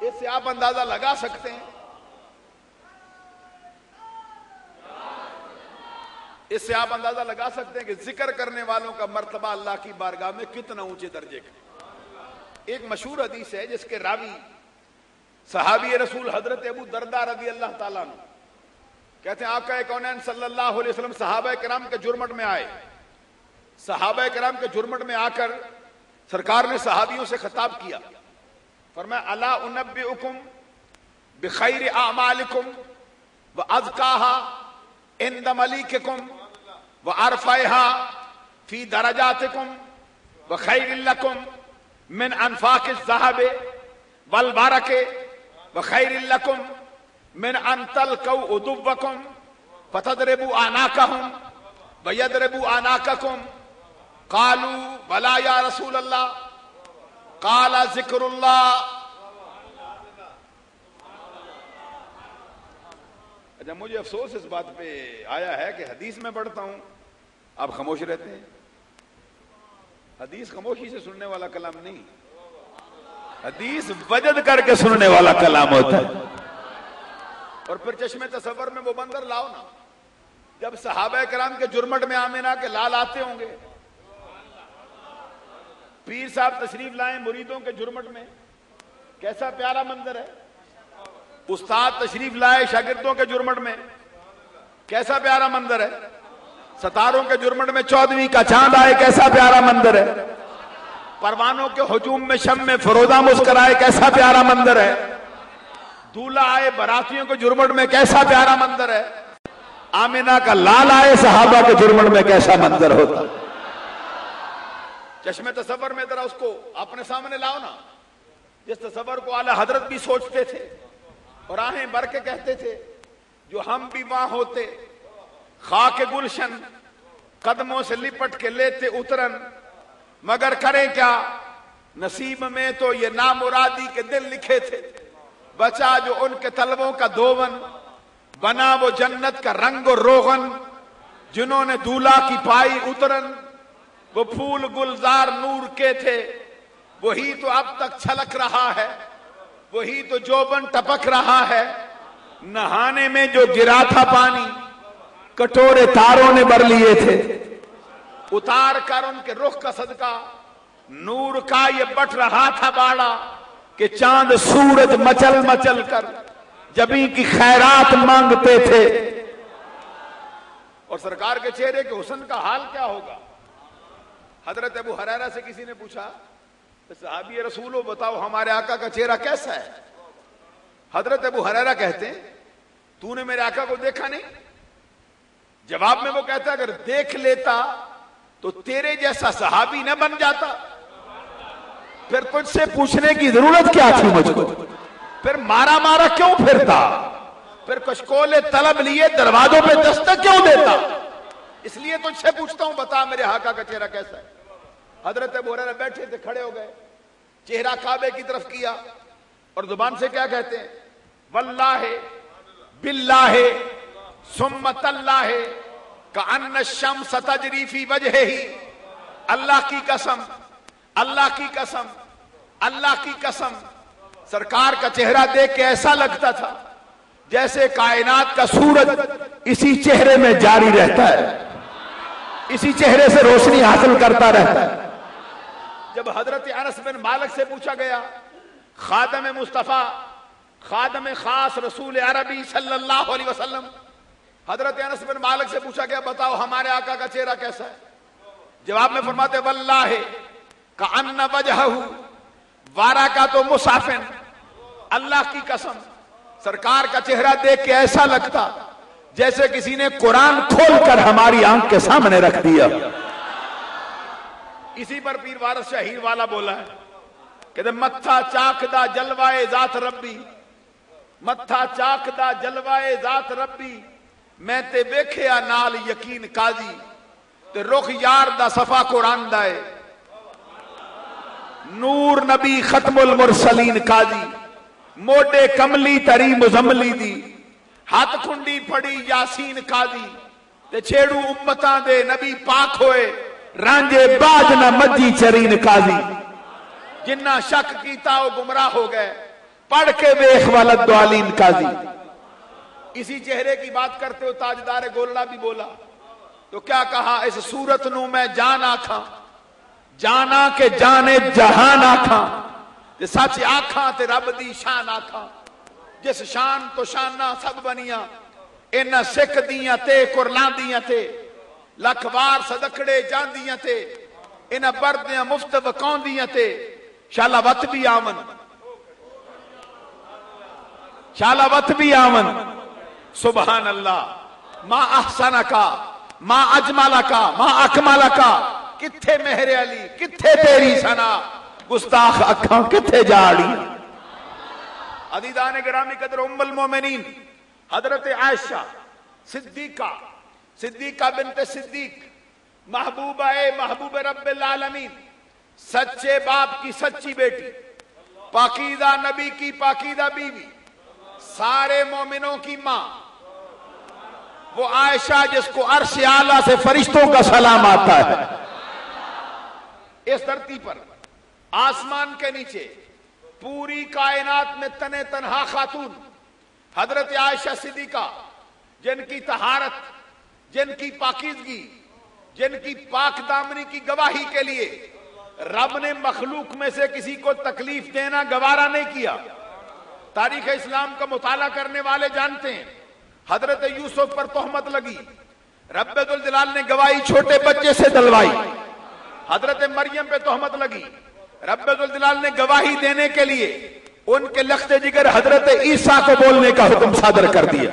اس سے آپ اندازہ لگا سکتے ہیں، اس سے آپ اندازہ لگا سکتے ہیں کہ ذکر کرنے والوں کا مرتبہ اللہ کی بارگاہ میں کتنا اونچے درجے کا۔ ایک مشہور حدیث ہے جس کے راوی صحابی رسول حضرت ابو درداء رضی اللہ تعالیٰ عنہ کہتے ہیں آقا کونین صلی اللہ علیہ وسلم صحابہ کرام کے جرمٹ میں آئے، صحابہ کرام کے جرمٹ میں آ کر سرکار نے صحابیوں سے خطاب کیا، فرمایا الا انبئکم بخیر اعمالکم وازکاها عند ملیککم وارفعها فی درجاتکم وخیر لکم من انفاق الذهب والبرک وخیر لکم من ان تلقوا عدوکم فتضربوا اعناقهم ويضربوا اعناقکم قالوا بلا یا رسول اللہ قال ذکر اللہ۔ اچھا مجھے افسوس اس بات پہ آیا ہے کہ حدیث میں پڑھتا ہوں آپ خاموش رہتے ہیں۔ حدیث خاموشی سے سننے والا کلام نہیں، حدیث وجد کر کے سننے والا کلام ہوتا ہے۔ اور پھر چشمے تصور میں وہ منظر لاؤ نا، جب صحابہ کرام کے جرمٹ میں آمینہ کے لال آتے ہوں گے، پیر صاحب تشریف لائیں مریدوں کے جرمٹ میں، کیسا پیارا منظر ہے۔ استاد تشریف لائے شاگردوں کے جرمٹ میں، کیسا پیارا منظر ہے۔ ستاروں کے جرمٹ میں 14ویں کا چاند آئے، کیسا پیارا منظر ہے۔ پروانوں کے ہجوم میں شم میں فروزہ مسکرائے، کیسا پیارا منظر ہے۔ دولہا آئے براتیوں کے جرمٹ میں، کیسا پیارا منظر ہے۔ آمینہ کا لال آئے صحابہ کے جرمٹ میں، کیسا منظر ہوتا۔ چشمے تصور میں ذرا اس کو اپنے سامنے لاؤ نا، جس تصور کو اعلی حضرت بھی سوچتے تھے اور آہیں بھر کے کہتے تھے جو ہم بھی وہاں ہوتے، خاک گلشن قدموں سے لپٹ کے لیتے اترن، مگر کریں کیا نصیب میں تو یہ نامرادی کے دل لکھے تھے، بچا جو ان کے طلبوں کا دوون، بنا وہ جنت کا رنگ و روغن، جنہوں نے دولہا کی پائی اترن، وہ پھول گلزار نور کے تھے، وہی تو اب تک چھلک رہا ہے، وہی تو جوبن ٹپک رہا ہے، نہانے میں جو گرا تھا پانی کٹورے تاروں نے بھر لیے تھے، اتار کر ان کے رخ کا صدقہ نور کا یہ بٹ رہا تھا باڑا، کہ چاند سورج مچل مچل کر جبیں کی خیرات مانگتے تھے۔ اور سرکار کے چہرے کے حسن کا حال کیا ہوگا۔ حضرت ابو ہریرہ سے کسی نے پوچھا صحابی رسولو بتاؤ ہمارے آقا کا چہرہ کیسا ہے۔ حضرت ابو ہریرہ کہتے ہیں تو نے میرے آقا کو دیکھا نہیں؟ جواب میں وہ کہتا اگر دیکھ لیتا تو تیرے جیسا صحابی نہ بن جاتا، پھر تجھ سے پوچھنے کی ضرورت کیا تھی مجھ کو، پھر مارا مارا کیوں پھرتا، پھر کشکول طلب لیے دروازوں پہ دستک کیوں دیتا، اس لیے تجھ سے پوچھتا ہوں بتا میرے آقا کا چہرہ کیسا ہے۔ حضرت ابو ہریرہ بیٹھے تھے، کھڑے ہو گئے، چہرہ کعبے کی طرف کیا اور زبان سے کیا کہتے ہیں، واللہ باللہ ثم تاللہ کأن الشمس تجری فی وجہہ، اللہ کی قسم، اللہ کی قسم، اللہ کی قسم، سرکار کا چہرہ دیکھ کے ایسا لگتا تھا جیسے کائنات کا سورج اسی چہرے میں جاری رہتا ہے، اسی چہرے سے روشنی حاصل کرتا رہتا ہے۔ جب حضرت انس بن مالک سے پوچھا گیا، خادم مصطفیٰ، خادم خاص رسول عربی صلی اللہ علیہ وسلم، حضرت انس بن مالک سے پوچھا گیا بتاؤ ہمارے آقا کا چہرہ کیسا ہے۔ جواب میں فرماتے واللہ کأن وجہہ وارکۃ مصحف، اللہ کی قسم سرکار کا چہرہ دیکھ کے ایسا لگتا جیسے کسی نے قرآن کھول کر ہماری آنکھ کے سامنے رکھ دیا۔ اسی پر پیر وارث شاہ ہیر والا بولا ہے کہ متھا چاکدہ جلوائے ذات ربی، متھا چاکدہ جلوائے ذات ربی، میں تے ویکھیا نال یقین قاضی، تے رخ یار دا صفا قرآن دائے، نور نبی ختم المرسلین قاضی، موڈے کملی تری مزملی دی، ہاتھ کھنڈی پھڑی یاسین قاضی، تے چھیڑو امتاں دے نبی پاک ہوئے، رانجے باج نہ مجی چرین قاضی، جنہ شک کیتا وہ گمراہ ہو گئے، پڑھ کے ویخ والد دوالین قاضی. اسی چہرے کی بات کرتے ہو تاجدار گولڑا بھی بولا تو کیا کہا؟ اس صورت نو میں جان آکھاں جانا کے جانے جہان آکھاں تے سچ آکھاں تے رب دی شان آکھاں. جس شان تو شانہ سب بنیاں انہاں سکھ دیاں تے قرلاں دیاں تے لکھ وار صدقڑے جاندیاں تے انہاں بردیاں مفت وکاؤں دیاں تے شالا وط بھی آمن شالا وط بھی آمن. سبحان اللہ. ما احسن کا ما اجمل کا ما اکمل کا. کتھے مہر علی کتھے تیری سنا گستاخ اکھاں کتھے جاڑی. عزیزان گرامی قدر ام المومنین حضرت عائشہ صدیقہ بنت صدیق محبوبہ محبوب رب العالمین سچے باپ کی سچی بیٹی پاکیزہ نبی کی پاکیزہ بیوی سارے مومنوں کی ماں وہ عائشہ جس کو عرش اعلیٰ سے فرشتوں کا سلام آتا ہے. اس دھرتی پر آسمان کے نیچے پوری کائنات میں تنے تنہا خاتون حضرت عائشہ صدیقہ جن کی طہارت جن کی پاکیزگی جن کی پاک دامنی کی گواہی کے لیے رب نے مخلوق میں سے کسی کو تکلیف دینا گوارا نہیں کیا. تاریخ اسلام کا مطالعہ کرنے والے جانتے ہیں حضرت یوسف پر تہمت لگی رب ذوالجلال نے گواہی چھوٹے بچے سے دلوائی. حضرت مریم پہ تہمت لگی رب ذوالجلال نے گواہی دینے کے لیے ان کے لخت جگر حضرت عیسیٰ کو بولنے کا حکم صادر کر دیا.